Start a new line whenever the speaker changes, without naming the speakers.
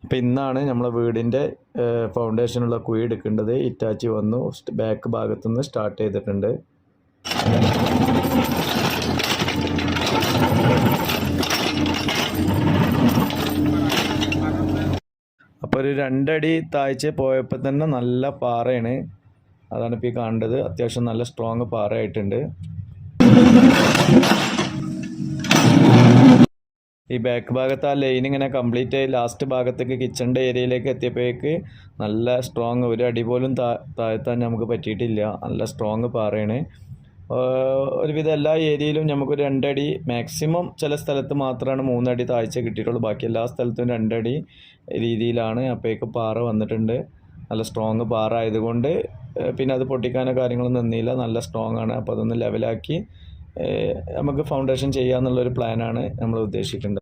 അപ്പോൾ ഇന്നാണ് നമ്മളെ വീടിൻ്റെ ഫൗണ്ടേഷനുള്ള കുഴി എടുക്കേണ്ടത്. ഇറ്റാച്ചി വന്നു, ബാക്ക് ഭാഗത്തുനിന്ന് സ്റ്റാർട്ട് ചെയ്തിട്ടുണ്ട്. അപ്പോൾ ഒരു 2 അടി താഴ്ച പോയപ്പോൾ തന്നെ നല്ല പാറയാണ്. അതാണ് ഇപ്പോൾ ഈ കാണേണ്ടത്. അത്യാവശ്യം നല്ല സ്ട്രോങ് പാറയായിട്ടുണ്ട്. ഈ ബാക്ക് ഭാഗത്ത് ആ ലൈൻ ഇങ്ങനെ കംപ്ലീറ്റ് ആയി ലാസ്റ്റ് ഭാഗത്തേക്ക് കിച്ചണിൻ്റെ ഏരിയയിലേക്ക് എത്തിയപ്പോഴേക്ക് നല്ല സ്ട്രോങ്, ഒരു അടി പോലും താഴ്ത്താൻ നമുക്ക് പറ്റിയിട്ടില്ല. നല്ല സ്ട്രോങ് പാറയാണ്. ഒരുവിധം എല്ലാ ഏരിയയിലും നമുക്കൊരു 2 അടി മാക്സിമം, ചില സ്ഥലത്ത് മാത്രമാണ് 3 അടി താഴ്ച കിട്ടിയിട്ടുള്ളൂ. ബാക്കി എല്ലാ സ്ഥലത്തും 2 അടി രീതിയിലാണ്. അപ്പോഴേക്ക് പാറ വന്നിട്ടുണ്ട്. നല്ല സ്ട്രോങ് പാറ ആയതുകൊണ്ട് പിന്നെ അത് പൊട്ടിക്കാനോ കാര്യങ്ങളൊന്നും നിന്നില്ല. നല്ല സ്ട്രോങ് ആണ്. അപ്പോൾ അതൊന്ന് ലെവലാക്കി നമുക്ക് ഫൗണ്ടേഷൻ ചെയ്യാമെന്നുള്ളൊരു പ്ലാനാണ് നമ്മൾ ഉദ്ദേശിക്കുന്നത്.